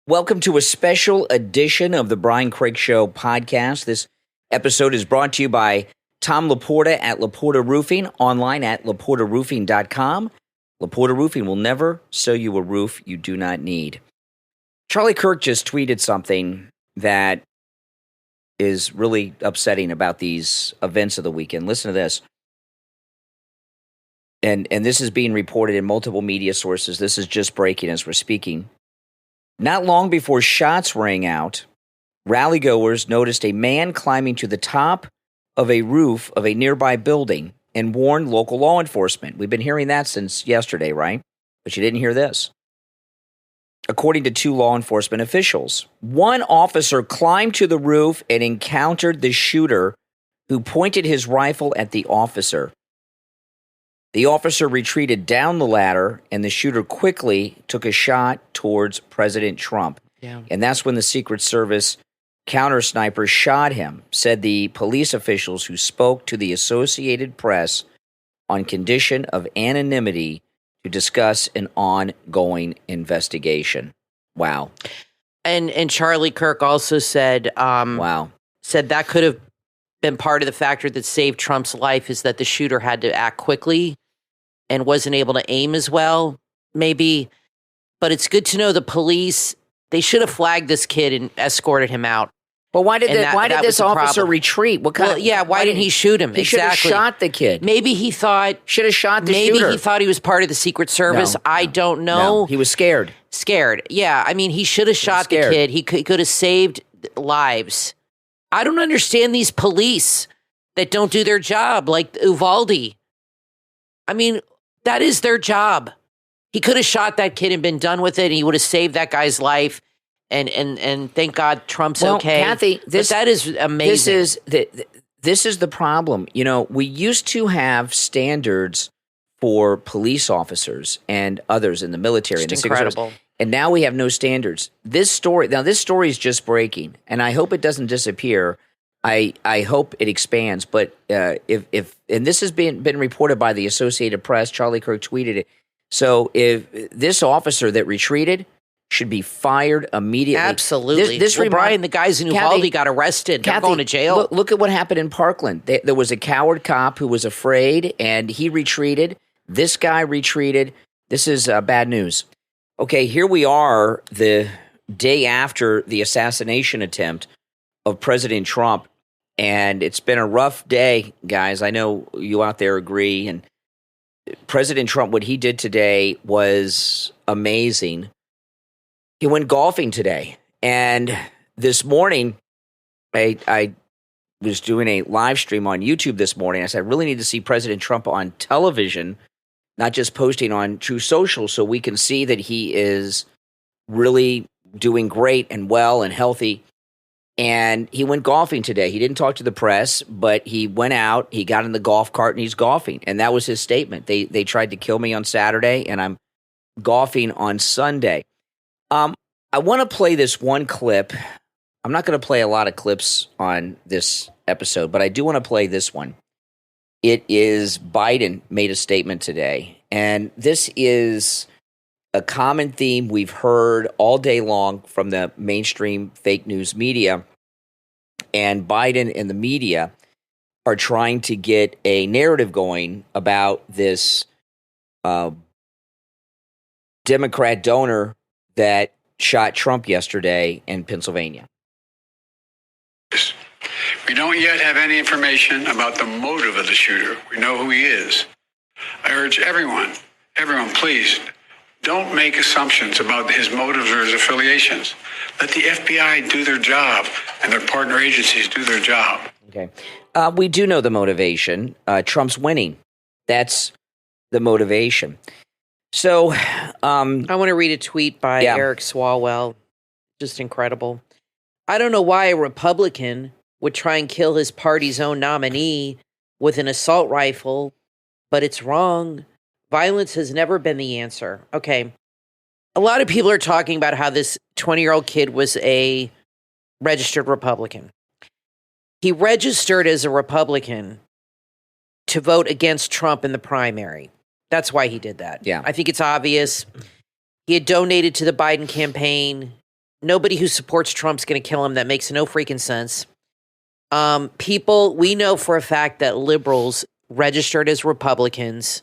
Welcome to a special edition of the Brian Craig Show podcast. This episode is brought to you by Tom Laporta at Laporta Roofing, online at laportaroofing.com. Laporta Roofing will never sell you a roof you do not need. Charlie Kirk just tweeted something that is really upsetting about these events of the weekend. Listen to this. And this is being reported in multiple media sources. This is just breaking as we're speaking. Not long before shots rang out, rallygoers noticed a man climbing to the top of a roof of a nearby building and warned local law enforcement. We've been hearing that since yesterday, right? But you didn't hear this. According to two law enforcement officials, one officer climbed to the roof and encountered the shooter, who pointed his rifle at the officer. The officer retreated down the ladder, and the shooter quickly took a shot towards President Trump. Yeah. And that's when the Secret Service counter sniper shot him, said the police officials who spoke to the Associated Press on condition of anonymity to discuss an ongoing investigation. Wow. And Charlie Kirk also said, said that could have been part of the factor that saved Trump's life, is that the shooter had to act quickly and wasn't able to aim as well, maybe. But it's good to know the police, they should have flagged this kid and escorted him out. Well, why did this officer retreat? Why didn't he shoot him? He should have shot the kid. Maybe he thought... Should have shot the shooter. Maybe he thought he was part of the Secret Service. No, I don't know. No, he was scared. Yeah, I mean, he should have shot the kid. He could have saved lives. I don't understand these police that don't do their job, like Uvalde. I mean, that is their job. He could have shot that kid and been done with it, and he would have saved that guy's life. And thank God Trump's okay. Kathy, that is amazing. This is the problem. You know, we used to have standards for police officers and others in the military. It's incredible. And now we have no standards. This story is just breaking, and I hope it doesn't disappear. I hope it expands. But if this has been reported by the Associated Press, Charlie Kirk tweeted it. So if this officer that retreated should be fired immediately. Absolutely. Brian, the guys in Uvalde got arrested. They're going to jail. Look at what happened in Parkland. There was a coward cop who was afraid, and he retreated. This guy retreated. This is bad news. Okay, here we are the day after the assassination attempt of President Trump, and it's been a rough day, guys. I know you out there agree. And President Trump, what he did today was amazing. He went golfing today, and this morning, I was doing a live stream on YouTube this morning. I said, I really need to see President Trump on television, not just posting on True Social, so we can see that he is really doing great and well and healthy. And he went golfing today. He didn't talk to the press, but he went out, he got in the golf cart, and he's golfing. And that was his statement. They tried to kill me on Saturday, and I'm golfing on Sunday. I want to play this one clip. I'm not going to play a lot of clips on this episode, but I do want to play this one. It is Biden made a statement today, and this is a common theme we've heard all day long from the mainstream fake news media, and Biden and the media are trying to get a narrative going about this Democrat donor that shot Trump yesterday in Pennsylvania. We don't yet have any information about the motive of the shooter. We know who he is. I urge everyone, please, don't make assumptions about his motives or his affiliations. Let the FBI do their job and their partner agencies do their job. Okay. We do know the motivation. Trump's winning. That's the motivation. So I want to read a tweet by Eric Swalwell. Just incredible. I don't know why a Republican would try and kill his party's own nominee with an assault rifle, but it's wrong. Violence has never been the answer. Okay. A lot of people are talking about how this 20-year-old kid was a registered Republican. He registered as a Republican to vote against Trump in the primary. That's why he did that. Yeah. I think it's obvious. He had donated to the Biden campaign. nobody who supports Trump's going to kill him. That makes no freaking sense. We know for a fact that liberals registered as Republicans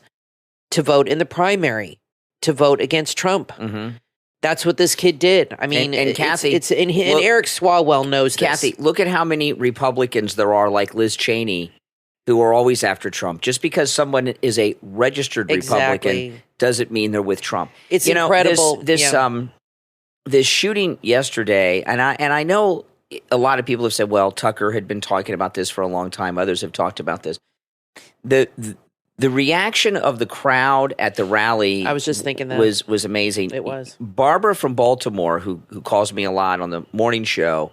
to vote in the primary, to vote against Trump. Mm-hmm. That's what this kid did. I mean, and Kathy, and Eric Swalwell knows Kathy, this. look at how many Republicans there are, like Liz Cheney, who are always after Trump. Just because someone is a registered Republican doesn't mean they're with Trump. It's incredible. This shooting yesterday, and I know a lot of people have said, well, Tucker had been talking about this for a long time. Others have talked about this. The reaction of the crowd at the rally, I was just thinking that was amazing. It was. Barbara from Baltimore, who calls me a lot on the morning show.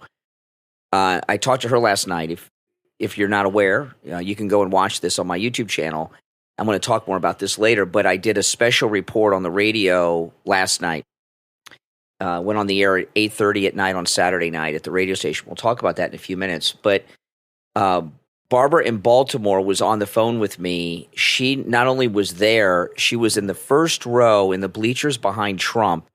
I talked to her last night. If you're not aware, you can go and watch this on my YouTube channel. I'm going to talk more about this later. But I did a special report on the radio last night. Went on the air at 8:30 at night on Saturday night at the radio station. We'll talk about that in a few minutes. But Barbara in Baltimore was on the phone with me. She not only was there, she was in the first row in the bleachers behind Trump,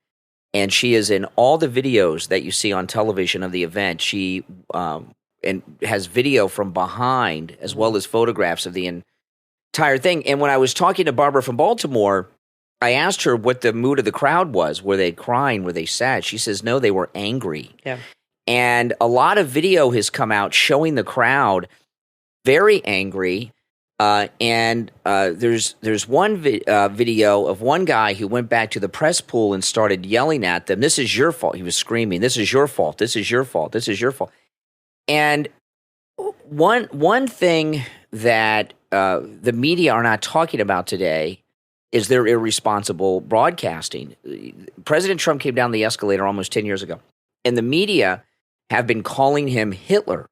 and she is in all the videos that you see on television of the event. She and has video from behind as well as photographs of the entire thing. And when I was talking to Barbara from Baltimore, I asked her what the mood of the crowd was. Were they crying? Were they sad? She says, no, they were angry. Yeah. And a lot of video has come out showing the crowd very angry. And there's one video of one guy who went back to the press pool and started yelling at them. This is your fault. He was screaming, this is your fault. This is your fault. This is your fault. And one thing that the media are not talking about today is their irresponsible broadcasting. President Trump came down the escalator almost 10 years ago, and the media have been calling him Hitler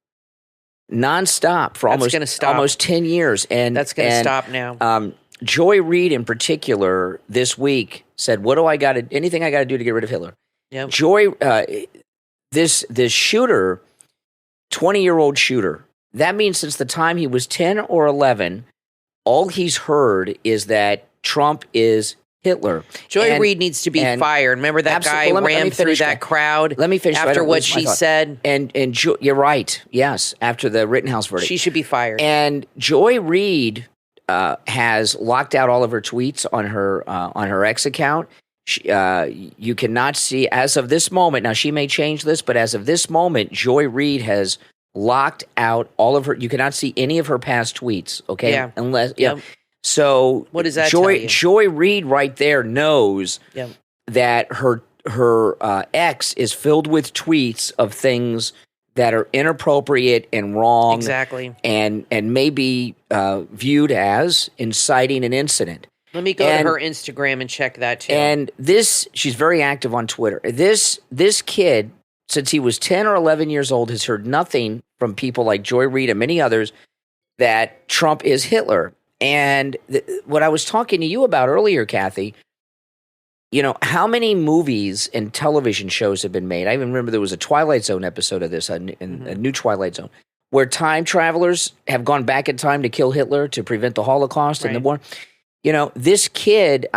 nonstop for almost 10 years. And that's going to stop now. Joy Reid in particular this week said, anything I got to do to get rid of Hitler? Yep. Joy, this shooter, 20-year-old shooter, that means since the time he was 10 or 11, all he's heard is that Trump is Hitler. Joy Reid needs to be fired. Remember that guy ran through that crowd. Let me finish after what she said. And you're right. Yes, after the Rittenhouse verdict, she should be fired. And Joy Reid has locked out all of her tweets on her X account. You cannot see as of this moment. Now she may change this, but as of this moment, Joy Reid has locked out all of her. You cannot see any of her past tweets. Okay, yeah. Unless So what does that tell you? Joy Reid right there knows that her X is filled with tweets of things that are inappropriate and wrong, exactly, and may be viewed as inciting an incident. Let me go to her Instagram and check that too. And she's very active on Twitter. This kid, since he was 10 or 11 years old, has heard nothing from people like Joy Reid and many others that Trump is Hitler. And what I was talking to you about earlier, Kathy, how many movies and television shows have been made? I even remember there was a Twilight Zone episode of this, a new Twilight Zone, where time travelers have gone back in time to kill Hitler to prevent the Holocaust and the war. This kid,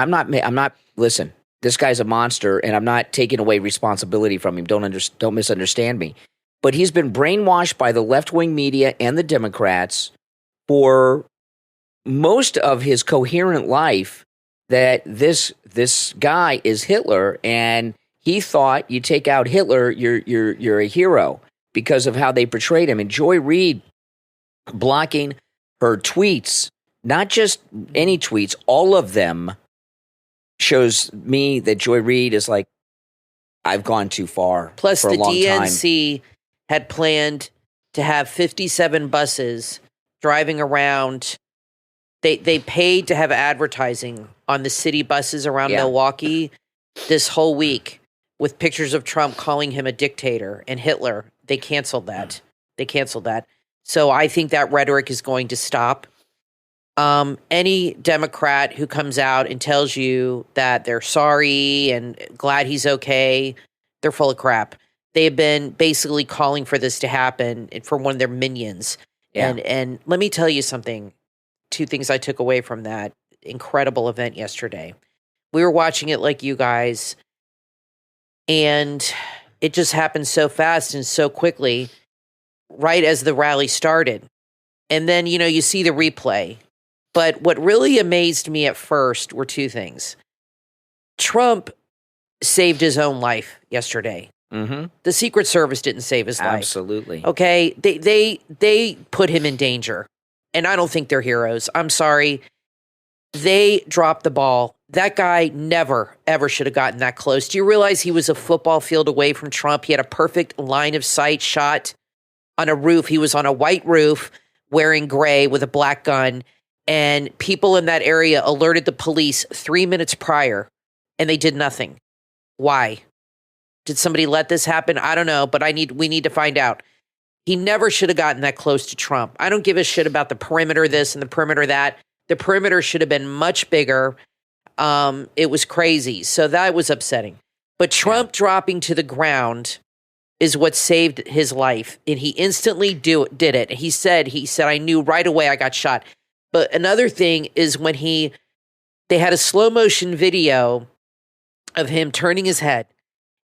listen, this guy's a monster, and I'm not taking away responsibility from him. Don't misunderstand me. But he's been brainwashed by the left-wing media and the Democrats for most of his coherent life that this guy is Hitler, and he thought you take out Hitler, you're a hero because of how they portrayed him. And Joy Reid blocking her tweets, not just any tweets, all of them, shows me that Joy Reid is like, I've gone too far. Plus, for a long DNC time. had planned to have 57 buses driving around. They paid to have advertising on the city buses around Milwaukee this whole week with pictures of Trump calling him a dictator and Hitler. They canceled that. So I think that rhetoric is going to stop. Any Democrat who comes out and tells you that they're sorry and glad he's okay, they're full of crap. They have been basically calling for this to happen for one of their minions. Yeah. And let me tell you something. Two things I took away from that incredible event yesterday. We were watching it like you guys, and it just happened so fast and so quickly, right as the rally started. And then, you see the replay. But what really amazed me at first were two things. Trump saved his own life yesterday. Mm-hmm. The Secret Service didn't save his life. Absolutely. Okay, they put him in danger. And I don't think they're heroes. I'm sorry. They dropped the ball. That guy never, ever should have gotten that close. Do you realize he was a football field away from Trump? He had a perfect line of sight shot on a roof. He was on a white roof wearing gray with a black gun. And people in that area alerted the police 3 minutes prior, and they did nothing. Why? Did somebody let this happen? I don't know, but we need to find out. He never should have gotten that close to Trump. I don't give a shit about the perimeter this and the perimeter that. The perimeter should have been much bigger. It was crazy. So that was upsetting. But Trump dropping to the ground is what saved his life. And he instantly did it. He said, I knew right away I got shot. But another thing is when they had a slow motion video of him turning his head,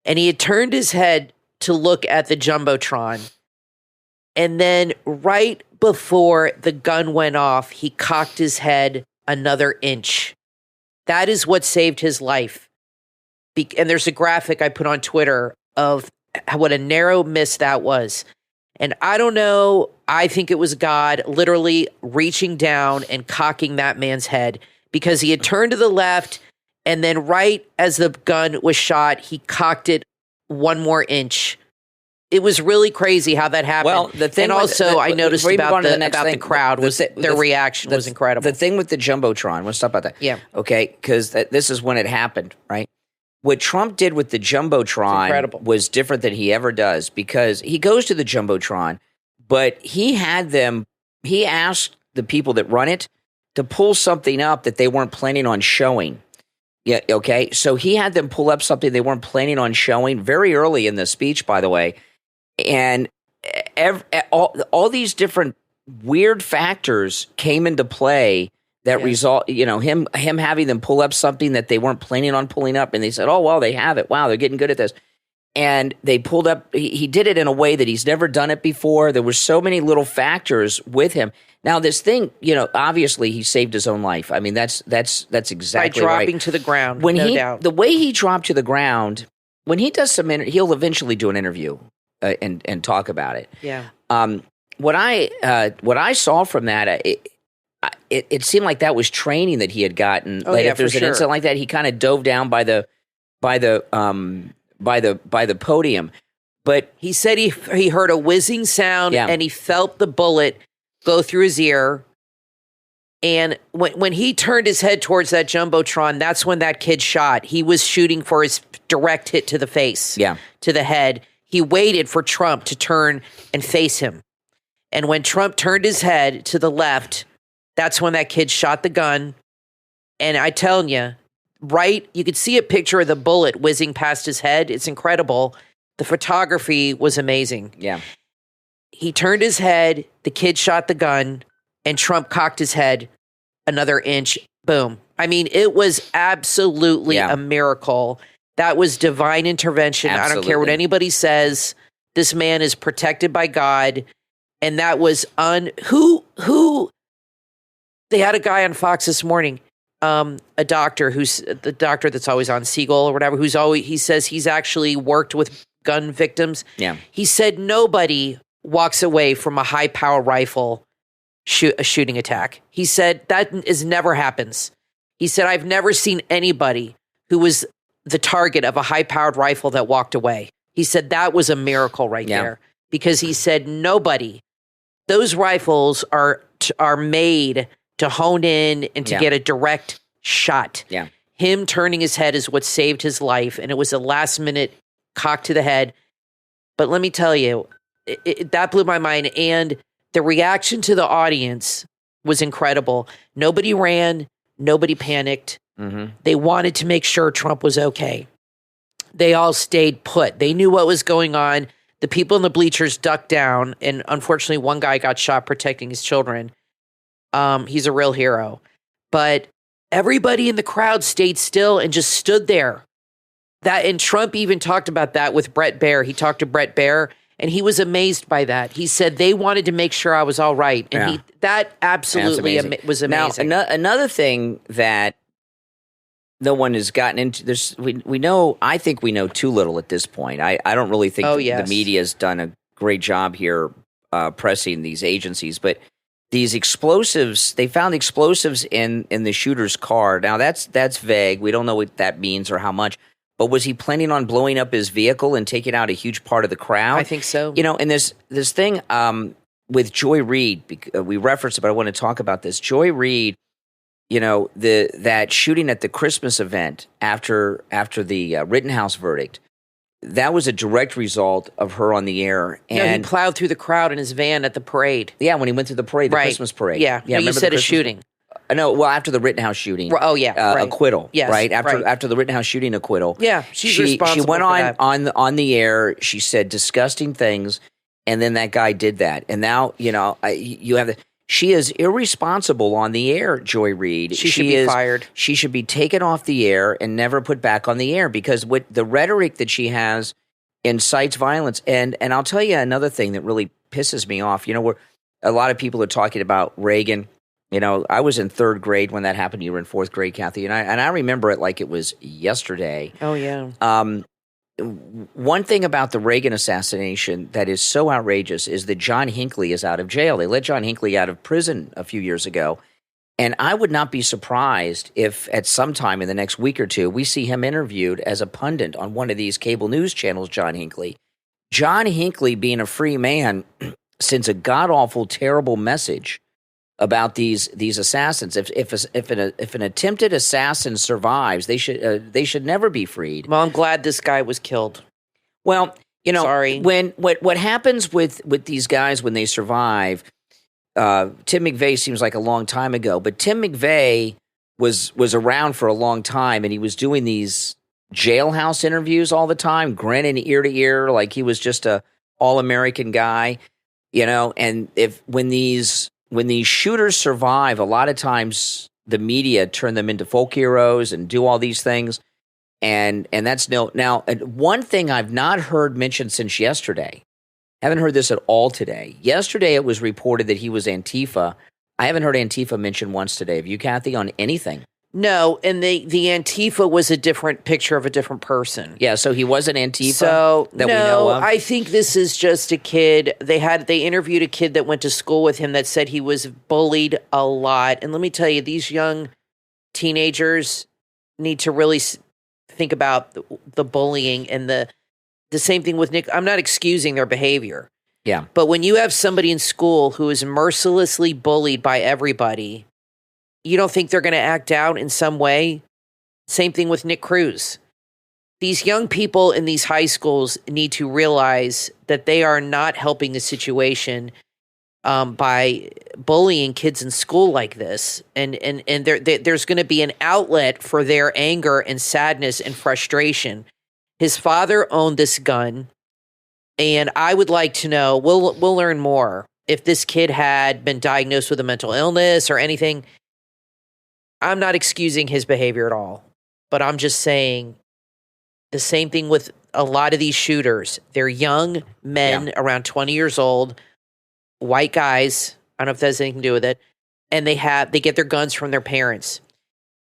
and he had turned his head to look at the Jumbotron. And then right before the gun went off, he cocked his head another inch. That is what saved his life. And there's a graphic I put on Twitter of what a narrow miss that was. And I don't know, I think it was God literally reaching down and cocking that man's head because he had turned to the left, and then right as the gun was shot, he cocked it one more inch. It was really crazy how that happened. Well, the thing, and also I noticed about the crowd was their reaction was incredible. The thing with the Jumbotron, let's talk about that. Yeah. Okay, because this is when it happened, right? What Trump did with the Jumbotron was different than he ever does because he goes to the Jumbotron, but he asked the people that run it to pull something up that they weren't planning on showing. Yeah, okay. So he had them pull up something they weren't planning on showing very early in the speech, by the way. And all these different weird factors came into play that result, him having them pull up something that they weren't planning on pulling up. And they said, oh, well, they have it. Wow, they're getting good at this. And they pulled up, he did it in a way that he's never done it before. There were so many little factors with him. Now, this thing, obviously he saved his own life. I mean, that's exactly right. By dropping to the ground, no doubt. The way he dropped to the ground, when he does he'll eventually do an interview and talk about it. Yeah. What I saw from that, it seemed like that was training that he had gotten. Oh, like yeah, if there's an incident like that, he kind of dove down by the podium. But he said he heard a whizzing sound and he felt the bullet go through his ear. And when he turned his head towards that Jumbotron, that's when that kid shot. He was shooting for his direct hit to the face, to the head. He waited for Trump to turn and face him. And when Trump turned his head to the left, that's when that kid shot the gun. And I telling you, you could see a picture of the bullet whizzing past his head. It's incredible. The photography was amazing. Yeah. He turned his head, the kid shot the gun, and Trump cocked his head another inch. Boom. I mean, it was absolutely a miracle. That was divine intervention. Absolutely. I don't care what anybody says. This man is protected by God. And that was who they had a guy on Fox this morning, a doctor who's the doctor that's always on Siegel or whatever, he says he's actually worked with gun victims. Yeah. He said nobody walks away from a high power rifle a shooting attack. He said that never happens. He said, I've never seen anybody who was the target of a high powered rifle that walked away. He said that was a miracle right there because he said those rifles are made to hone in and to get a direct shot. Yeah. Him turning his head is what saved his life, and it was a last-minute cock to the head. But let me tell you, that blew my mind, and the reaction to the audience was incredible. Nobody ran. Nobody panicked. Mm-hmm. They wanted to make sure Trump was okay. They all stayed put. They knew what was going on. The people in the bleachers ducked down, and unfortunately, one guy got shot protecting his children. He's a real hero. But everybody in the crowd stayed still and just stood there. And Trump even talked about that with Brett Baer. He talked to Brett Baer, and he was amazed by that. He said they wanted to make sure I was all right, and that absolutely was amazing. Now, another thing that no one has gotten into, we know. I think we know too little at this point. I don't really think the media has done a great job here pressing these agencies, but these explosives, they found explosives in the shooter's car. Now that's vague. We don't know what that means or how much. But was he planning on blowing up his vehicle and taking out a huge part of the crowd? I think so. And this thing with Joy Reid, we referenced it, but I want to talk about this. Joy Reid, that shooting at the Christmas event after the Rittenhouse verdict, that was a direct result of her on the air. And he plowed through the crowd in his van at the parade. Yeah, when he went to the parade, the Christmas parade. Yeah, you said a shooting. No, well, after the Rittenhouse shooting. Oh, yeah, right. Acquittal, yes, right? After the Rittenhouse shooting acquittal. Yeah, she responsible went for that. on the air. She said disgusting things, and then that guy did that. And now, you have she is irresponsible on the air, Joy Reid. She should be fired. She should be taken off the air and never put back on the air, because with the rhetoric that she has incites violence. And I'll tell you another thing that really pisses me off. Where a lot of people are talking about Reagan. I was in third grade when that happened. You were in fourth grade, Kathy, and I remember it like it was yesterday. Oh yeah. One thing about the Reagan assassination that is so outrageous is that John Hinckley is out of jail. They let John Hinckley out of prison a few years ago, and I would not be surprised if at some time in the next week or two we see him interviewed as a pundit on one of these cable news channels. John Hinckley, being a free man, sends a god awful, terrible message about these assassins. If an attempted assassin survives, they should never be freed. Well, I'm glad this guy was killed. Well, sorry. When what happens with these guys when they survive? Tim McVeigh seems like a long time ago, but Tim McVeigh was around for a long time, and he was doing these jailhouse interviews all the time, grinning ear to ear like he was just a all-American guy, And when these shooters survive, a lot of times the media turn them into folk heroes and do all these things. And that's now, one thing I've not heard mentioned since yesterday, haven't heard this at all today. Yesterday it was reported that he was Antifa. I haven't heard Antifa mentioned once today. Have you, Kathy, on anything? No, and the Antifa was a different picture of a different person. Yeah, so he wasn't Antifa we know of? I think this is just a kid. They interviewed a kid that went to school with him that said he was bullied a lot. And let me tell you, these young teenagers need to really think about the bullying and the same thing with Nick. I'm not excusing their behavior. Yeah. But when you have somebody in school who is mercilessly bullied by everybody, you don't think they're going to act out in some way? Same thing with Nick Cruz. These young people in these high schools need to realize that they are not helping the situation by bullying kids in school like this. And there's going to be an outlet for their anger and sadness and frustration. His father owned this gun, and I would like to know, we'll learn more, if this kid had been diagnosed with a mental illness or anything. I'm not excusing his behavior at all, but I'm just saying the same thing with a lot of these shooters. They're young men around 20 years old, white guys. I don't know if that has anything to do with it. And they get their guns from their parents.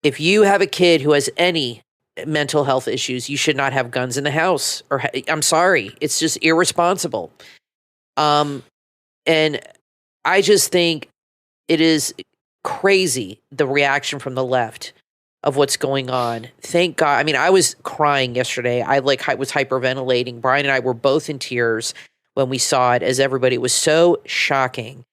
If you have a kid who has any mental health issues, you should not have guns in the house. I'm sorry. It's just irresponsible. And I just think it is crazy, the reaction from the left of what's going on. Thank God. I mean, I was crying yesterday. I was hyperventilating. Brian and I were both in tears when we saw it, as everybody. It was so shocking.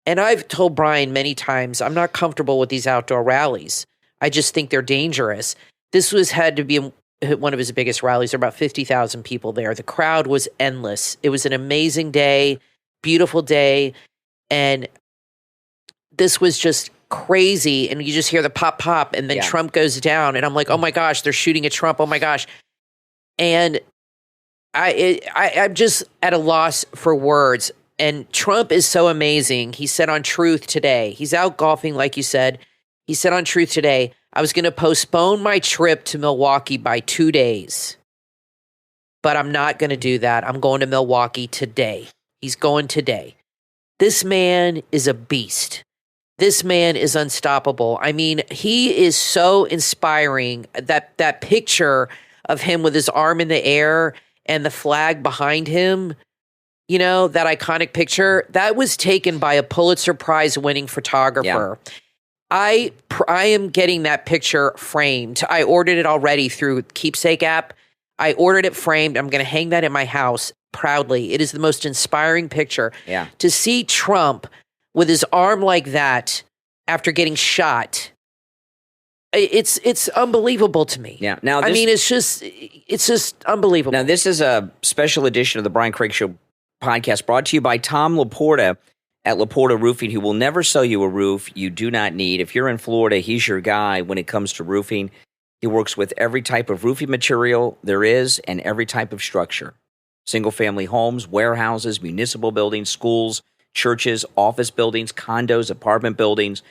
And I've told Brian many times, I'm not comfortable with these outdoor rallies. I just think they're dangerous. This had to be one of his biggest rallies. There were about 50,000 people there. The crowd was endless. It was an amazing day, beautiful day. And this was just crazy, and you just hear the pop, pop, and then Trump goes down, and I'm like, oh my gosh, they're shooting at Trump, oh my gosh. And I'm just at a loss for words. And Trump is so amazing. He said on Truth today, he's out golfing, like you said. He said on Truth today, I was going to postpone my trip to Milwaukee by 2 days. but I'm not going to do that. I'm going to Milwaukee today. He's going today. This man is a beast. This man is unstoppable. I mean, he is so inspiring. That picture of him with his arm in the air and the flag behind him, you know, that iconic picture, that was taken by a Pulitzer Prize winning photographer. Yeah. I am getting that picture framed. I ordered it already through Keepsake app. I ordered it framed. I'm going to hang that in my house proudly. It is the most inspiring picture. Yeah. To see Trump with his arm like that after getting shot, it's unbelievable to me. Yeah. Now, I mean, it's just unbelievable. Now, this is a special edition of the Brian Craig Show podcast brought to you by Tom Laporta at Laporta Roofing, who will never sell you a roof you do not need. If you're in Florida, he's your guy when it comes to roofing. He works with every type of roofing material there is and every type of structure. Single-family homes, warehouses, municipal buildings, schools, churches, office buildings, condos, apartment buildings.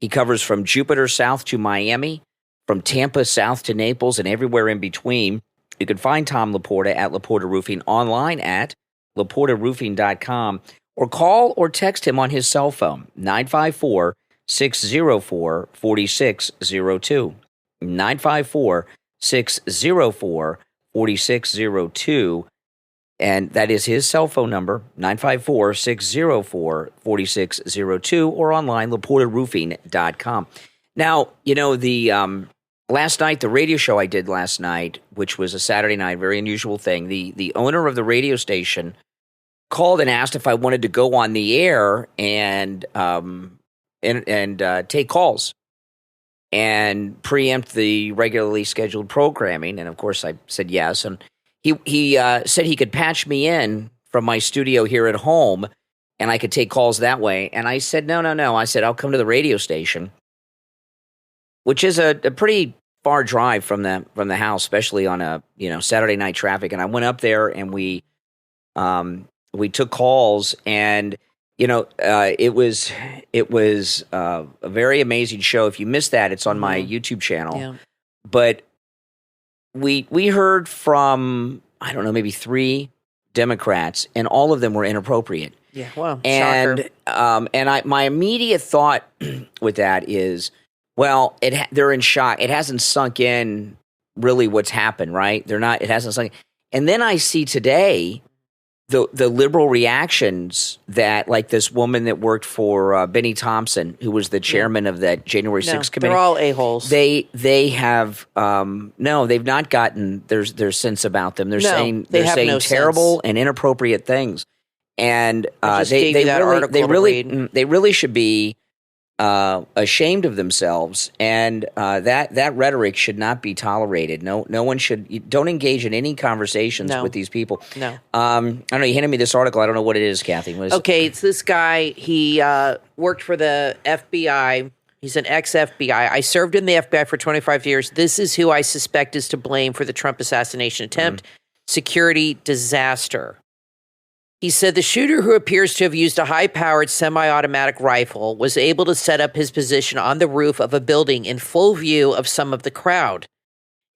He covers from Jupiter south to Miami, from Tampa south to Naples, and everywhere in between. You can find Tom Laporta at Laporta Roofing online at laportaroofing.com or call or text him on his cell phone, 954-604-4602. 954-604-4602. And that is his cell phone number, 954-604-4602, or online, laportaroofing.com. Now, you know, the last night, the radio show I did last night, which was a Saturday night, very unusual thing, the owner of the radio station called and asked if I wanted to go on the air and take calls and preempt the regularly scheduled programming. And, of course, I said yes. And he said he could patch me in from my studio here at home, and I could take calls that way. And I said, no. I said, I'll come to the radio station, which is a pretty far drive from the house, especially on a Saturday night traffic. And I went up there and we took calls, and it was a very amazing show. If you missed that, it's on my YouTube channel. Yeah. But we heard from, I don't know, maybe 3 Democrats, and all of them were inappropriate. Yeah, wow, and shocker. My immediate thought with that is, well, they're in shock. It hasn't sunk in really what's happened, right? It hasn't sunk in. And then I see today the liberal reactions that, like this woman that worked for Benny Thompson, who was the chairman of that January 6th committee. They're all a-holes. They have they've not gotten their sense about them. They're saying terrible and inappropriate things, and they really should be ashamed of themselves, and that rhetoric should not be tolerated. No one should. Don't engage in any conversations with these people. No. I don't know. You handed me this article. I don't know what it is, Kathy. What is it? It's this guy. He worked for the FBI. He's an ex-FBI. I served in the FBI for 25 years. This is who I suspect is to blame for the Trump assassination attempt. Security disaster. He said the shooter, who appears to have used a high-powered semi-automatic rifle, was able to set up his position on the roof of a building in full view of some of the crowd.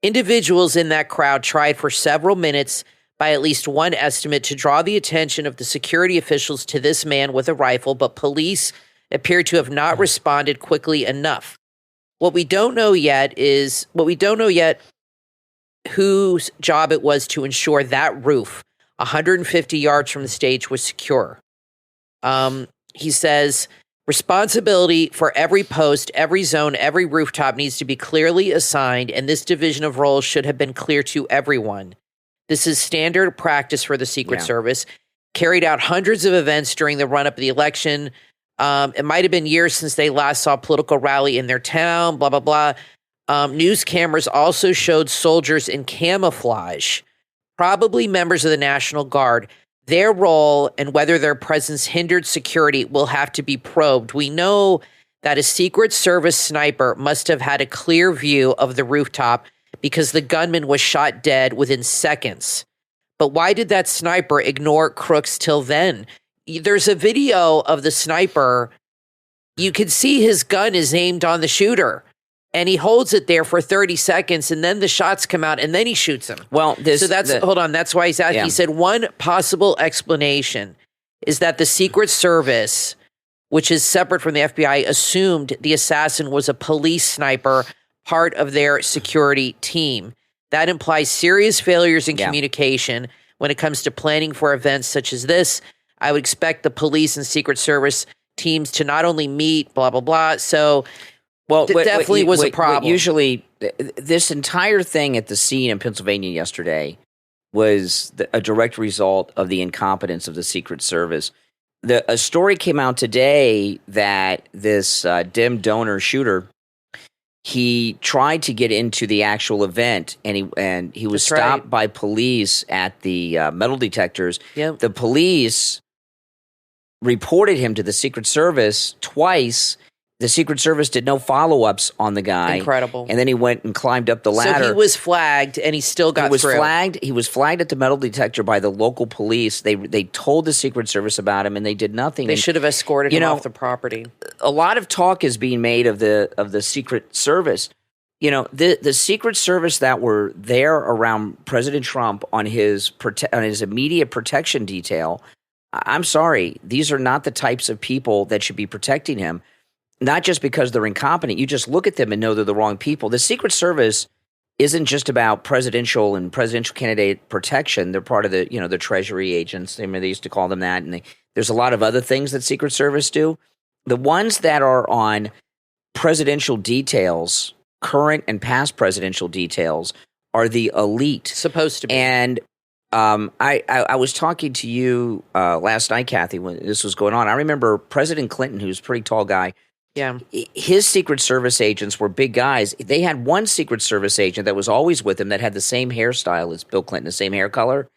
Individuals in that crowd tried for several minutes, by at least one estimate, to draw the attention of the security officials to this man with a rifle, but police appear to have not responded quickly enough. What we don't know yet whose job it was to ensure that roof 150 yards from the stage was secure. He says, responsibility for every post, every zone, every rooftop needs to be clearly assigned, and this division of roles should have been clear to everyone. This is standard practice for the Secret Service. Carried out hundreds of events during the run-up of the election. It might have been years since they last saw a political rally in their town, blah, blah, blah. News cameras also showed soldiers in camouflage, probably members of the National Guard. Their role and whether their presence hindered security will have to be probed. We know that a Secret Service sniper must have had a clear view of the rooftop because the gunman was shot dead within seconds. But why did that sniper ignore crooks till then? There's a video of the sniper. You can see his gun is aimed on the shooter. And he holds it there for 30 seconds, and then the shots come out, and then he shoots him. Well, hold on. That's why he's out. Yeah. He said one possible explanation is that the Secret Service, which is separate from the FBI, assumed the assassin was a police sniper, part of their security team. That implies serious failures in communication when it comes to planning for events such as this. I would expect the police and Secret Service teams to not only meet, blah, blah, blah. So... Well, definitely was a problem. Usually, this entire thing at the scene in Pennsylvania yesterday was a direct result of the incompetence of the Secret Service. A story came out today that this dim donor shooter, he tried to get into the actual event, and he was stopped by police at the metal detectors. Yep. The police reported him to the Secret Service twice. The Secret Service did no follow-ups on the guy. Incredible. And then he went and climbed up the ladder. So he was flagged, and he still got through. He was flagged at the metal detector by the local police. They told the Secret Service about him, and they did nothing. They should have escorted him off the property. A lot of talk is being made of the Secret Service. You know, the Secret Service that were there around President Trump on his immediate protection detail, I'm sorry, these are not the types of people that should be protecting him. Not just because they're incompetent. You just look at them and know they're the wrong people. The Secret Service isn't just about presidential and presidential candidate protection. They're part of the Treasury agents. They used to call them that. And there's a lot of other things that Secret Service do. The ones that are on presidential details, current and past presidential details, are the elite. Supposed to be. And I was talking to you last night, Kathy, when this was going on. I remember President Clinton, who's a pretty tall guy. Yeah. His Secret Service agents were big guys. They had one Secret Service agent that was always with him that had the same hairstyle as Bill Clinton, the same hair color.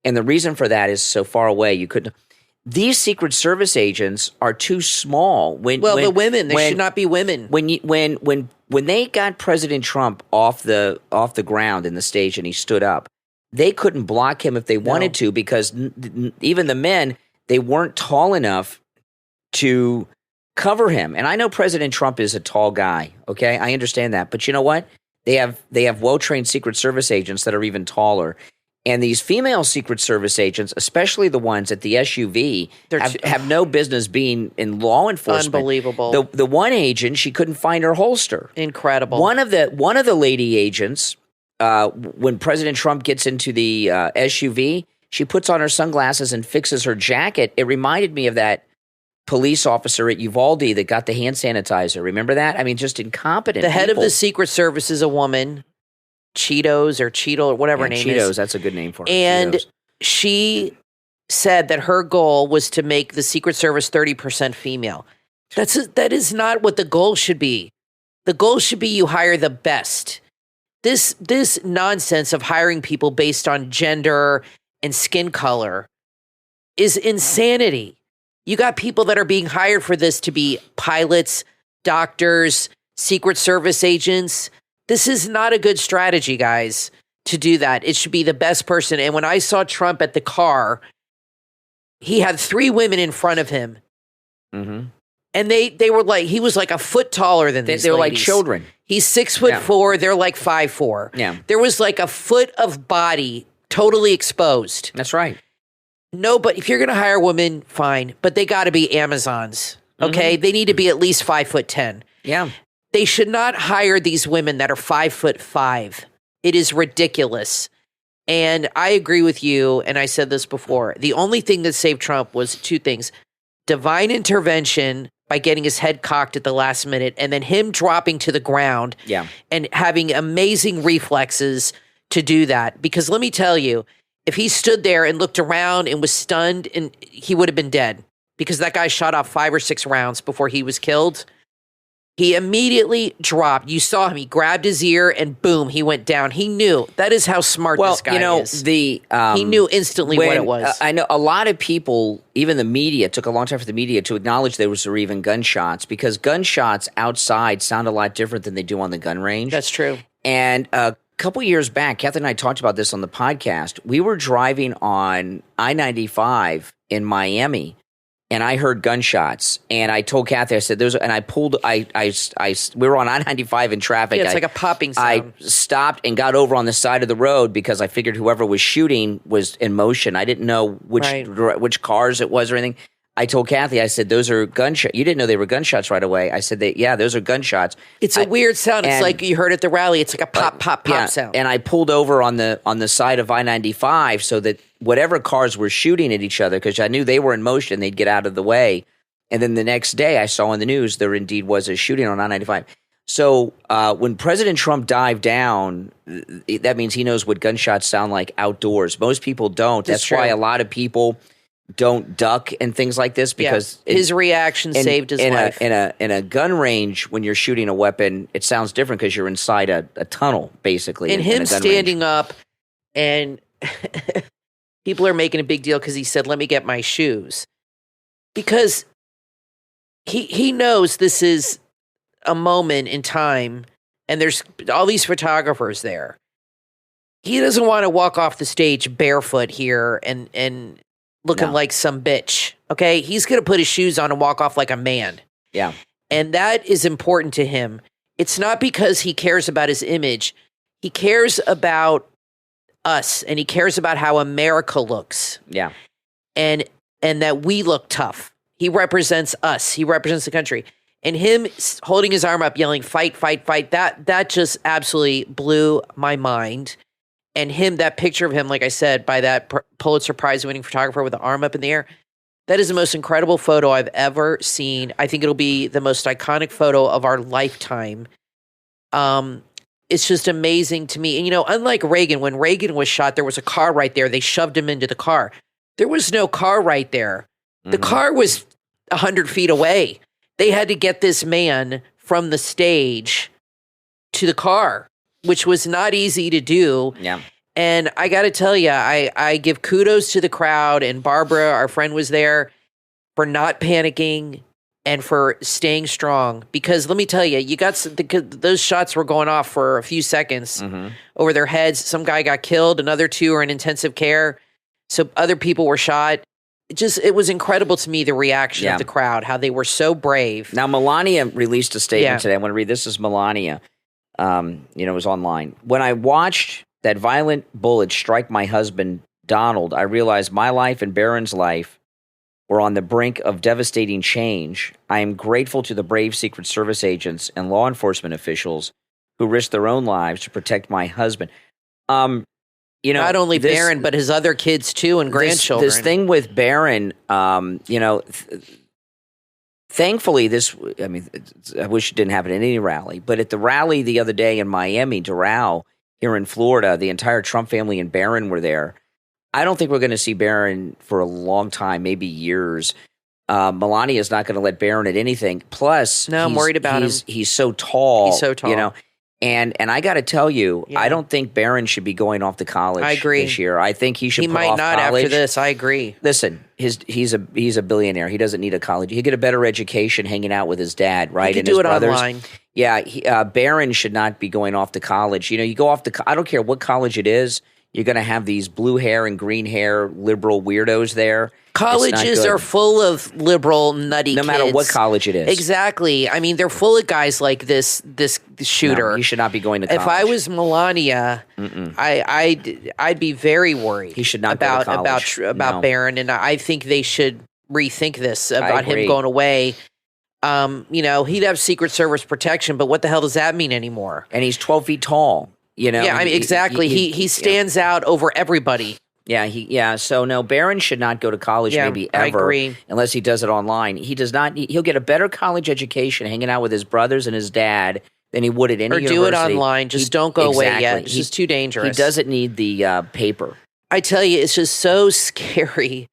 And the reason for that is so far away you couldn't. These Secret Service agents are too small. The women, they should not be women. When they got President Trump off the ground in the stage and he stood up, they couldn't block him if they wanted to because even the men, they weren't tall enough to cover him. And I know President Trump is a tall guy, okay? I understand that. But you know what? They have well-trained Secret Service agents that are even taller. And these female Secret Service agents, especially the ones at the SUV, have no business being in law enforcement. Unbelievable. The one agent, she couldn't find her holster. Incredible. One of the lady agents, when President Trump gets into the SUV, she puts on her sunglasses and fixes her jacket. It reminded me of that police officer at Uvalde that got the hand sanitizer. Remember that? I mean, just incompetent. The head of the Secret Service is a woman, Cheetos or Cheeto or whatever her name is. Cheetos, that's a good name for her. And Cheetos. She said that her goal was to make the Secret Service 30% female. That is not what the goal should be. The goal should be you hire the best. This nonsense of hiring people based on gender and skin color is insanity. You got people that are being hired for this to be pilots, doctors, Secret Service agents. This is not a good strategy, guys, to do that. It should be the best person. And when I saw Trump at the car, he had 3 women in front of him. Mm-hmm. And they were like, he was like a foot taller than these They were like ladies. children. He's 6'4", they're like 5'4". Yeah. There was like a foot of body totally exposed. That's right. No, but if you're going to hire women, fine. But they got to be Amazons, okay? Mm-hmm. They need to be at least 5'10". Yeah. They should not hire these women that are 5'5". It is ridiculous. And I agree with you, and I said this before. The only thing that saved Trump was 2 things. Divine intervention by getting his head cocked at the last minute, and then him dropping to the ground and having amazing reflexes to do that. Because let me tell you, if he stood there and looked around and was stunned, and he would have been dead because that guy shot off 5 or 6 rounds before he was killed. He immediately dropped. You saw him. He grabbed his ear and boom, he went down. He knew. That is how smart this guy is. He knew instantly what it was. I know a lot of people, even the media, it took a long time for the media to acknowledge there were even gunshots because gunshots outside sound a lot different than they do on the gun range. That's true. And a couple years back, Kathy and I talked about this on the podcast. We were driving on I-95 in Miami, and I heard gunshots, and I told Kathy, I said, "Those," and I pulled. We were on I-95 in traffic. Yeah, it's like a popping sound. I stopped and got over on the side of the road because I figured whoever was shooting was in motion. I didn't know which cars it was or anything. I told Kathy, I said, "Those are gunshots." You didn't know they were gunshots right away. I said, "Yeah, those are gunshots." It's a weird sound. It's like you heard at the rally. It's like a pop, pop, pop sound. And I pulled over on the side of I-95 so that whatever cars were shooting at each other, because I knew they were in motion, they'd get out of the way. And then the next day, I saw in the news there indeed was a shooting on I-95. So when President Trump dived down, that means he knows what gunshots sound like outdoors. Most people don't. That's why a lot of people don't duck and things like this, because his reaction saved his life. In a gun range, when you're shooting a weapon, it sounds different because you're inside a tunnel, basically. And him standing up, and people are making a big deal because he said, "Let me get my shoes," because he knows this is a moment in time, and there's all these photographers there. He doesn't want to walk off the stage barefoot here and looking like some bitch, okay? He's going to put his shoes on and walk off like a man. Yeah. And that is important to him. It's not because he cares about his image. He cares about us, and he cares about how America looks. Yeah. And that we look tough. He represents us. He represents the country. And him holding his arm up, yelling, "Fight, fight, fight," that just absolutely blew my mind. And that picture of him, like I said, by that Pulitzer Prize-winning photographer with the arm up in the air, that is the most incredible photo I've ever seen. I think it'll be the most iconic photo of our lifetime. It's just amazing to me. And, unlike Reagan, when Reagan was shot, there was a car right there. They shoved him into the car. There was no car right there. The car was 100 feet away. They had to get this man from the stage to the car, which was not easy to do. Yeah. And I got to tell you, I give kudos to the crowd, and Barbara, our friend, was there, for not panicking and for staying strong. Because let me tell you, those shots were going off for a few seconds over their heads. Some guy got killed. Another two are in intensive care. So other people were shot. It was incredible to me, the reaction of the crowd, how they were so brave. Now, Melania released a statement today. I want to read. This is Melania. It was online. "When I watched that violent bullet strike my husband, Donald, I realized my life and Barron's life were on the brink of devastating change. I am grateful to the brave Secret Service agents and law enforcement officials who risked their own lives to protect my husband." Not only Barron, but his other kids too, and grandchildren. This thing with Barron, thankfully, I wish it didn't happen at any rally, but at the rally the other day in Miami, Doral, here in Florida, the entire Trump family and Barron were there. I don't think we're going to see Barron for a long time, maybe years. Melania is not going to let Barron at anything. Plus, I'm worried about him. He's so tall. He's so tall. And I got to tell you, I don't think Barron should be going off to college this year. I think he should. He might not college. after this. I agree. Listen, he's a billionaire. He doesn't need a college. He'll get a better education hanging out with his dad, right? He can do it online. Yeah, Barron should not be going off to college. You go off to. I don't care what college it is. You're going to have these blue hair and green hair liberal weirdos there. Colleges are full of liberal, nutty kids. No matter what college it is. Exactly. I mean, they're full of guys like this shooter. No, he should not be going to college. If I was Melania, I'd be very worried. He should not go to college. about Barron, and I think they should rethink this about him going away. He'd have Secret Service protection, but what the hell does that mean anymore? And he's 12 feet tall. Yeah, I mean, exactly. He stands out over everybody. Yeah, so no, Barron should not go to college maybe ever. I agree. Unless he does it online. He does not. He'll get a better college education hanging out with his brothers and his dad than he would at any university. Or do it online. Just don't go away yet. It's just too dangerous. He doesn't need the paper. I tell you, it's just so scary.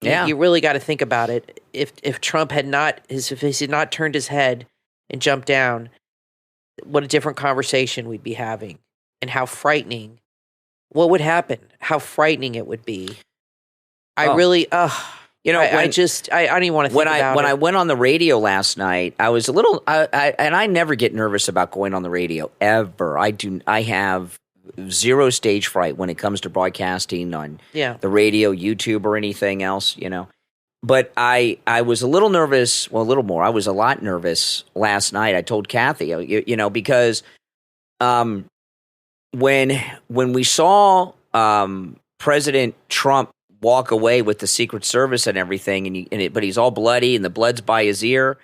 Yeah. You really got to think about it. If Trump had not turned his head and jumped down, what a different conversation we'd be having, and how frightening. What would happen? How frightening it would be. I don't even want to think about it. When I went on the radio last night, I was a little, and I never get nervous about going on the radio ever. I have zero stage fright when it comes to broadcasting on the radio, YouTube, or anything else, But I was a little nervous. Well, a little more. I was a lot nervous last night. I told Kathy, because when we saw President Trump walk away with the Secret Service and everything, but he's all bloody and the blood's by his ear.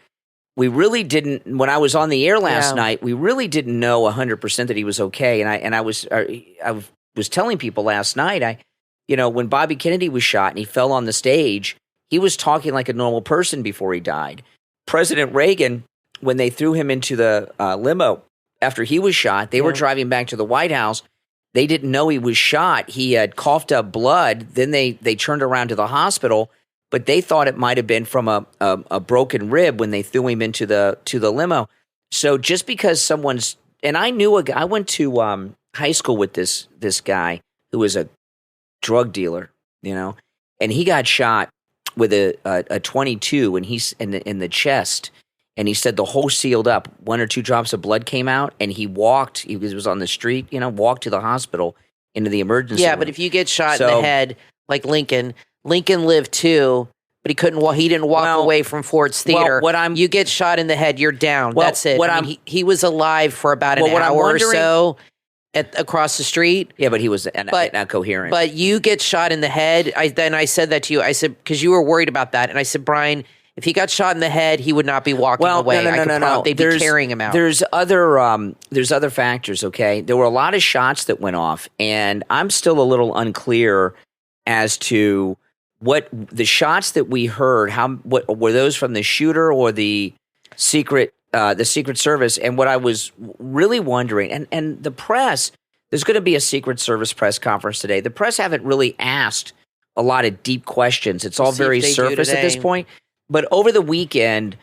We really didn't. When I was on the air last night, we really didn't know 100% that he was okay. And I was telling people last night, when Bobby Kennedy was shot and he fell on the stage, he was talking like a normal person before he died. President Reagan, when they threw him into the limo after he was shot, they were driving back to the White House. They didn't know he was shot. He had coughed up blood. Then they turned around to the hospital, but they thought it might have been from a broken rib when they threw him into the limo. So just because someone's – and I knew a guy – I went to high school with this guy who was a drug dealer, and he got shot with a 22 and he's in the chest. And he said the hole sealed up. 1 or 2 drops of blood came out, and he walked. He was on the street, walked to the hospital into the emergency room. But if you get shot in the head, like Lincoln lived too, but he couldn't. He didn't walk away from Ford's Theater. You get shot in the head, you're down. That's it. He was alive for about an hour or so across the street. Yeah, but he was not coherent. But you get shot in the head. I said that to you. I said because you were worried about that, and I said, Brian, if he got shot in the head, he would not be walking away. No. They'd be carrying him out. There's other factors, okay? There were a lot of shots that went off, and I'm still a little unclear as to what the shots that we heard, what were those from the shooter or the Secret Service? And what I was really wondering, and the press, there's going to be a Secret Service press conference today. The press haven't really asked a lot of deep questions. It's all very surface at this point. But over the weekend,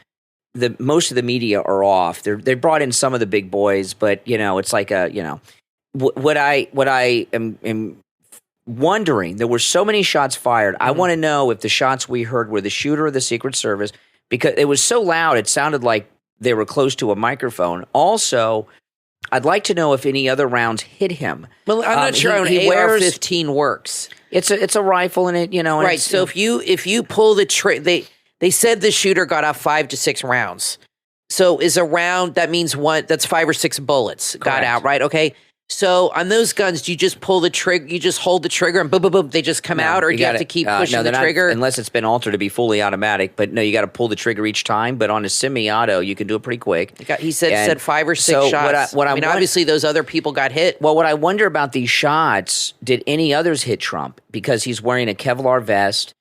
most of the media are off. They brought in some of the big boys, but it's like what I am wondering. There were so many shots fired. I want to know if the shots we heard were the shooter or the Secret Service, because it was so loud. It sounded like they were close to a microphone. Also, I'd like to know if any other rounds hit him. Well, I'm not sure how an AR-15 works. It's a rifle, and it right. So if you pull the trigger, They said the shooter got off 5 to 6 rounds. So is a round, that means that's 5 or 6 bullets got out, right? Okay. So on those guns, do you just pull the trigger, you just hold the trigger and boom, boom, boom, they just come out? Or do you have to keep pushing the trigger? Unless it's been altered to be fully automatic. But no, you got to pull the trigger each time. But on a semi-auto, you can do it pretty quick. He said 5 or 6 shots. Obviously those other people got hit. Well, what I wonder about these shots, did any others hit Trump? Because he's wearing a Kevlar vest.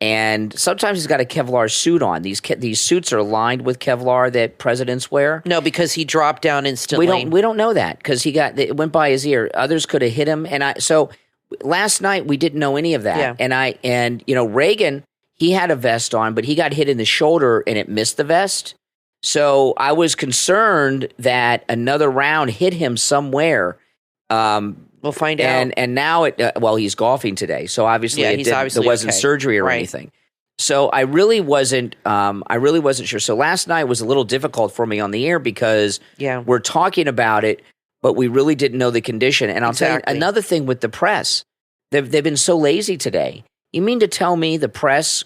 And sometimes he's got a Kevlar suit on. These suits are lined with Kevlar that presidents wear. No, because he dropped down instantly. We don't know that because it went by his ear. Others could have hit him. So last night we didn't know any of that. Yeah. And Reagan, he had a vest on, but he got hit in the shoulder and it missed the vest. So I was concerned that another round hit him somewhere. We'll find out. And now he's golfing today, so obviously there wasn't surgery or anything. So I really wasn't sure. So last night was a little difficult for me on the air because we're talking about it, but we really didn't know the condition. And I'll tell you another thing with the press, they've been so lazy today. You mean to tell me the press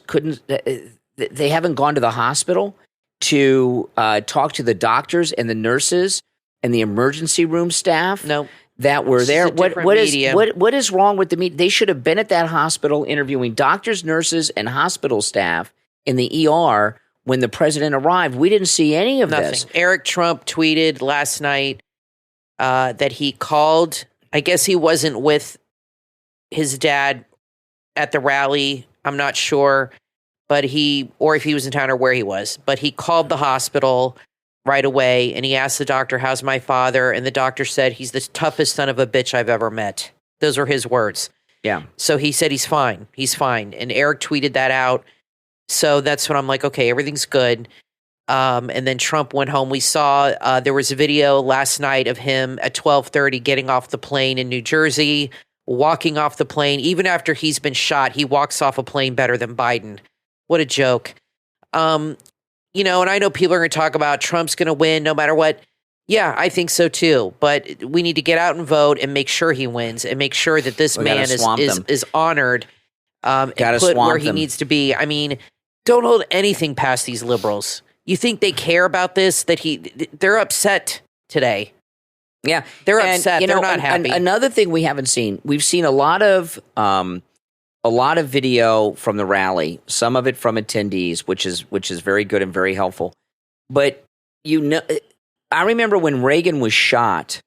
they haven't gone to the hospital to talk to the doctors and the nurses and the emergency room staff? No. That were there. What is wrong with the media? They should have been at that hospital interviewing doctors, nurses, and hospital staff in the ER when the president arrived. We didn't see any of this. Eric Trump tweeted last night that he called. I guess he wasn't with his dad at the rally. I'm not sure, or if he was in town or where he was. But he called the hospital right away, and he asked the doctor, "How's my father?" And the doctor said, "He's the toughest son of a bitch I've ever met." Those were his words. Yeah. So he said he's fine. He's fine. And Eric tweeted that out. So that's when I'm like, okay, everything's good. And then Trump went home. We saw there was a video last night of him at 12:30 getting off the plane in New Jersey, walking off the plane. Even after he's been shot, he walks off a plane better than Biden. What a joke. And I know people are going to talk about Trump's going to win no matter what. Yeah, I think so too. But we need to get out and vote and make sure he wins and make sure that this man is honored and put where he needs to be. I mean, don't hold anything past these liberals. You think they care about this? They're upset today. Yeah, they're upset. They're not happy. Another thing we haven't seen, we've seen a lot of video from the rally. Some of it from attendees, which is very good and very helpful. But I remember when Reagan was shot,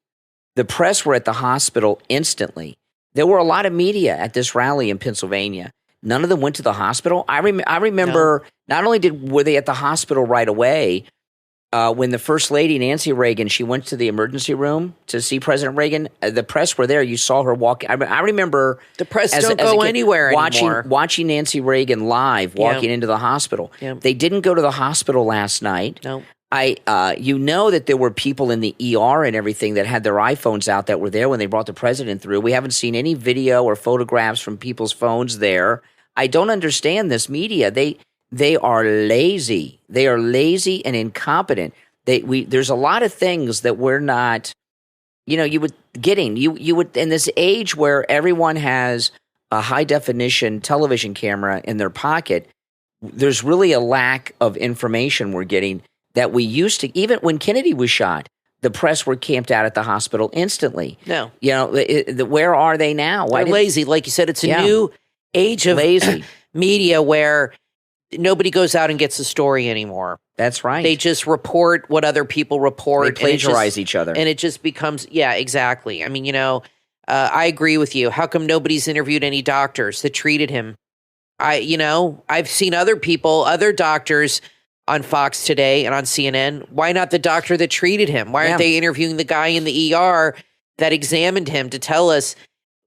the press were at the hospital instantly. There were a lot of media at this rally in Pennsylvania. None of them went to the hospital. I remember not only were they at the hospital right away. When the First Lady, Nancy Reagan, she went to the emergency room to see President Reagan, the press were there. You saw her walk. I remember the press don't go anywhere anymore. Watching Nancy Reagan live walking into the hospital. Yep. They didn't go to the hospital last night. No. That there were people in the ER and everything that had their iPhones out that were there when they brought the president through. We haven't seen any video or photographs from people's phones there. I don't understand this media. They are lazy. They are lazy and incompetent. There's a lot of things that we're not, you would in this age where everyone has a high definition television camera in their pocket, there's really a lack of information we're getting that we used to. Even when Kennedy was shot, the press were camped out at the hospital instantly. No. Where are they now? They're lazy. Like you said, it's a new age of lazy media where nobody goes out and gets a story anymore. That's right. They just report what other people report. They plagiarize each other. And it just becomes, exactly. I mean, I agree with you. How come nobody's interviewed any doctors that treated him? I've seen other doctors on Fox today and on CNN. Why not the doctor that treated him? Why aren't they interviewing the guy in the ER that examined him to tell us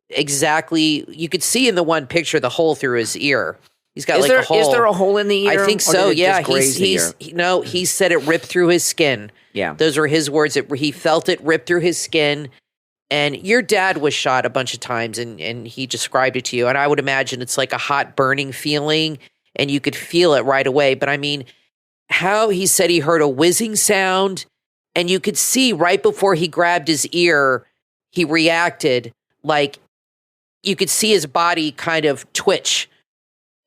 exactly? You could see in the one picture the hole through his ear. He's got a hole. Is there a hole in the ear? I think so. Yeah, he said it ripped through his skin. Yeah, those were his words. He felt it rip through his skin. And your dad was shot a bunch of times, and he described it to you. And I would imagine it's like a hot burning feeling, and you could feel it right away. But I mean, how he said he heard a whizzing sound, and you could see right before he grabbed his ear, he reacted like you could see his body kind of twitch.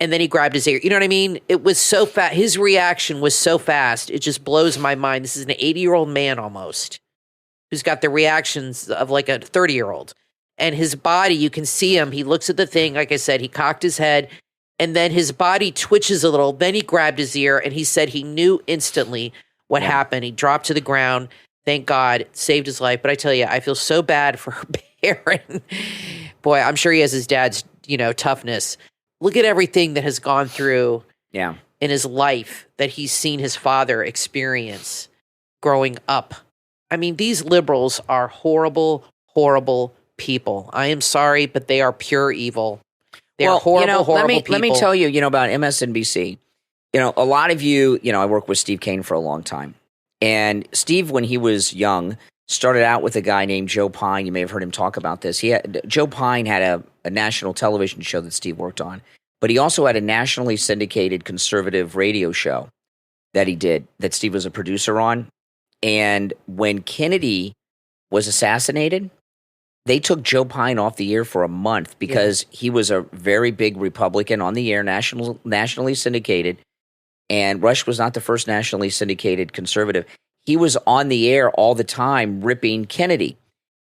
And then he grabbed his ear. You know what I mean? It was so fast. His reaction was so fast. It just blows my mind. This is an 80-year-old man almost who's got the reactions of like a 30-year-old. And his body, you can see him. He looks at the thing. Like I said, he cocked his head. And then his body twitches a little. Then he grabbed his ear. And he said he knew instantly what happened. He dropped to the ground. Thank God. It saved his life. But I tell you, I feel so bad for her parent. Boy, I'm sure he has his dad's, toughness. Look at everything that has gone through in his life that he's seen his father experience growing up. I mean, these liberals are horrible, horrible people. I am sorry, but they are pure evil. They are horrible, horrible people. Let me tell you, about MSNBC. A lot of you, I worked with Steve Kane for a long time. And Steve, when he was young, started out with a guy named Joe Pine. You may have heard him talk about this. Joe Pine had a national television show that Steve worked on, but he also had a nationally syndicated conservative radio show that he did, that Steve was a producer on. And when Kennedy was assassinated, they took Joe Pine off the air for a month because he was a very big Republican on the air, nationally syndicated. And Rush was not the first nationally syndicated conservative. He was on the air all the time ripping Kennedy.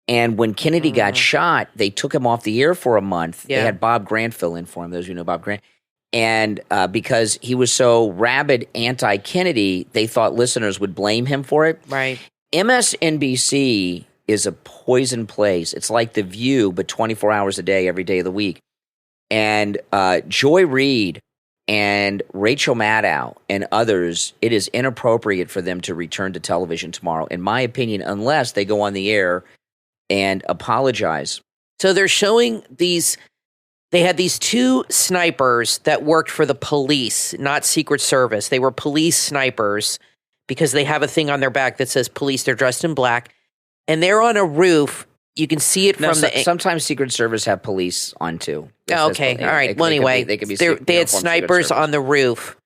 And when Kennedy got shot, they took him off the air for a month. Yeah. They had Bob Grant fill in for him, those who know Bob Grant. And because he was so rabid anti-Kennedy, they thought listeners would blame him for it. Right. MSNBC is a poison place. It's like The View, but 24 hours a day, every day of the week. And Joy Reid and Rachel Maddow and others, it is inappropriate for them to return to television tomorrow, in my opinion, unless they go on the air and apologize. So they're showing these, they had these two snipers that worked for the police, not Secret Service. They were police snipers because they have a thing on their back that says police. They're dressed in black. And they're on a roof. You can see it from the... Sometimes Secret Service have police on too. Oh, okay. All right. Well, anyway, they had snipers on the roof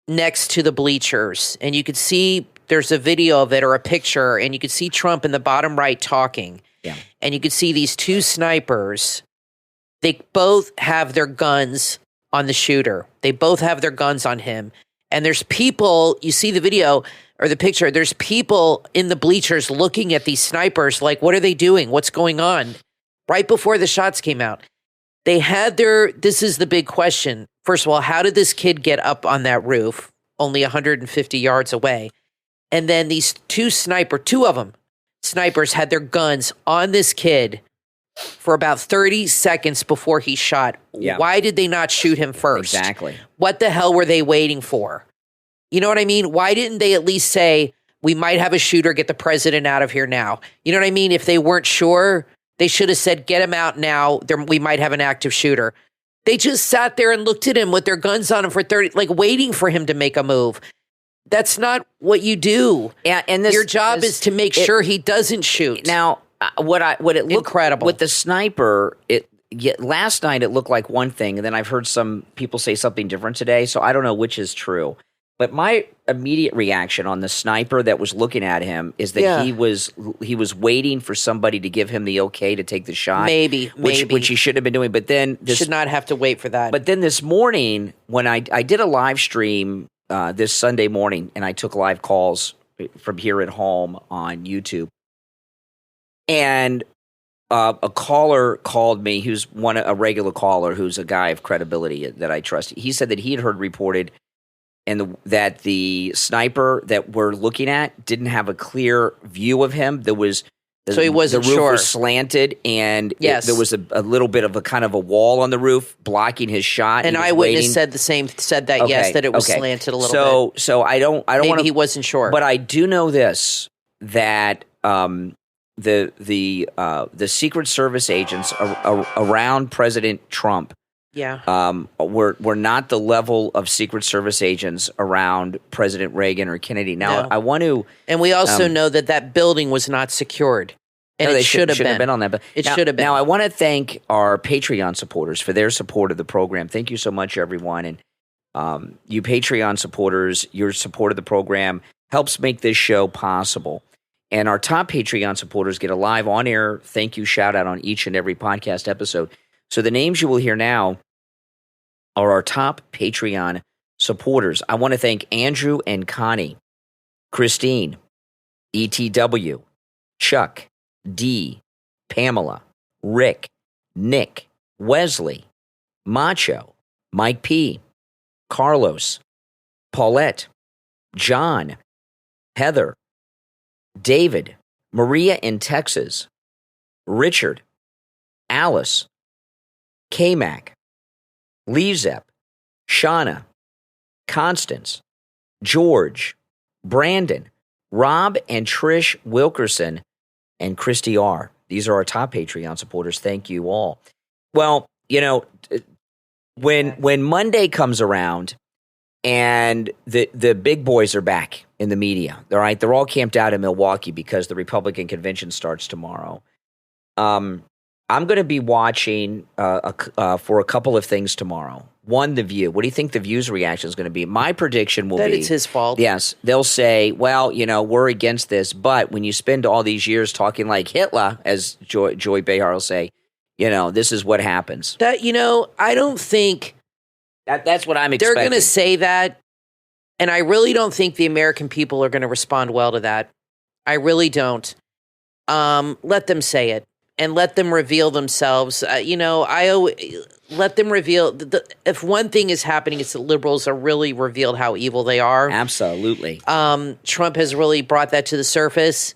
next to the bleachers. And you could see there's a video of it or a picture, and you could see Trump in the bottom right talking. Yeah. And you could see these two snipers. They both have their guns on the shooter. They both have their guns on him. And there's people, you see the video or the picture, there's people in the bleachers looking at these snipers like, what are they doing? What's going on? Right before the shots came out. They had this is the big question. First of all, how did this kid get up on that roof only 150 yards away? And then these two of them, snipers had their guns on this kid for about 30 seconds before he shot. Yeah. Why did they not shoot him first? Exactly. What the hell were they waiting for? You know what I mean? Why didn't they at least say, we might have a shooter, get the president out of here now? You know what I mean? If they weren't sure, they should have said, get him out now. We might have an active shooter. They just sat there and looked at him with their guns on him for 30, like waiting for him to make a move. That's not what you do. Yeah, and your job is to make sure he doesn't shoot. Now, what it looked incredible with the sniper, last night it looked like one thing, and then I've heard some people say something different today, so I don't know which is true. But my immediate reaction on the sniper that was looking at him is that he was waiting for somebody to give him the okay to take the shot. Maybe. Which he should have been doing. But then should not have to wait for that. But then this morning, when I did a live stream this Sunday morning, and I took live calls from here at home on YouTube, and a caller called me, who's a regular caller, who's a guy of credibility that I trust. He said that he had heard reported that the sniper that we're looking at didn't have a clear view of him. There was so he wasn't the roof sure. was slanted, and there was a little bit of a kind of a wall on the roof blocking his shot. An eyewitness said that yes, that it was slanted a little bit. So I don't Maybe want to. He wasn't sure, but I do know this, that the Secret Service agents around President Trump. We're not the level of Secret Service agents around President Reagan or Kennedy. Now, I want to... And we also know that building was not secured. And no, it should have been on that. But it should have been. Now, I want to thank our Patreon supporters for their support of the program. Thank you so much, everyone. And you Patreon supporters, your support of the program helps make this show possible. And our top Patreon supporters get a live on-air thank you shout-out on each and every podcast episode. So the names you will hear now are our top Patreon supporters. I want to thank Andrew and Connie, Christine, ETW, Chuck, D, Pamela, Rick, Nick, Wesley, Macho, Mike P, Carlos, Paulette, John, Heather, David, Maria in Texas, Richard, Alice, K-Mac, LeeZep, Shawna, Constance, George, Brandon, Rob and Trish Wilkerson, and Christy R. These are our top Patreon supporters. Thank you all. Well, when Monday comes around and the big boys are back in the media, all right, they're all camped out in Milwaukee because the Republican convention starts tomorrow. I'm going to be watching for a couple of things tomorrow. One, The View. What do you think The View's reaction is going to be? My prediction will be... that it's his fault. Yes. They'll say, well, we're against this, but when you spend all these years talking like Hitler, as Joy Behar will say, this is what happens. That, I don't think... That's what I'm expecting. They're going to say that, and I really don't think the American people are going to respond well to that. I really don't. Let them say it. And let them reveal themselves. Let them reveal. If one thing is happening, it's that liberals are really revealed how evil they are. Absolutely. Trump has really brought that to the surface.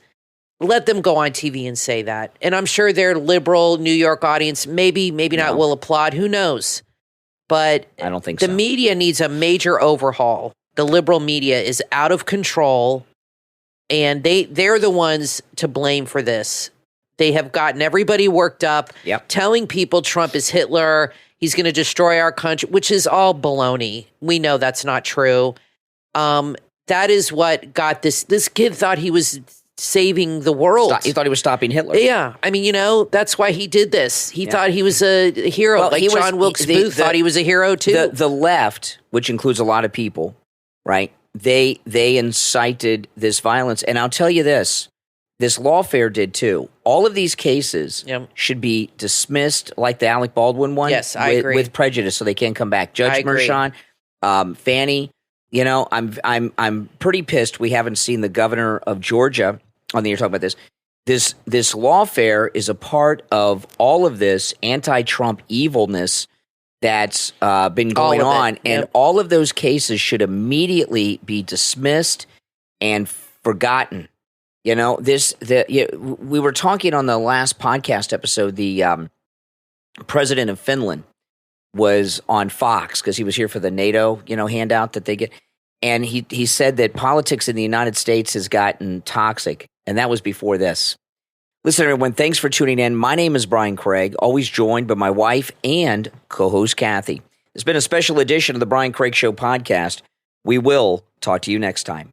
Let them go on TV and say that. And I'm sure their liberal New York audience, maybe not, will applaud. Who knows? But I don't think so. The media needs a major overhaul. The liberal media is out of control, and they're the ones to blame for this. They have gotten everybody worked up, telling people Trump is Hitler, he's going to destroy our country, which is all baloney. We know that's not true. That is what got this. This kid thought he was saving the world. He thought he was stopping Hitler. Yeah. I mean, that's why he did this. He thought he was a hero. Well, John Wilkes Booth thought he was a hero, too. The left, which includes a lot of people, right? they incited this violence. And I'll tell you this lawfare did too. All of these cases should be dismissed, like the Alec Baldwin one. Yes, I agree. With prejudice, so they can't come back. Judge Mershon, Fannie, I'm pretty pissed we haven't seen the governor of Georgia on the air talking about this. This lawfare is a part of all of this anti-Trump evilness that's been going on, and all of those cases should immediately be dismissed and forgotten. We were talking on the last podcast episode. The president of Finland was on Fox because he was here for the NATO, handout that they get, and he said that politics in the United States has gotten toxic, and that was before this. Listen, everyone, thanks for tuning in. My name is Brian Craig, always joined by my wife and co-host Kathy. It's been a special edition of the Brian Craig Show podcast. We will talk to you next time.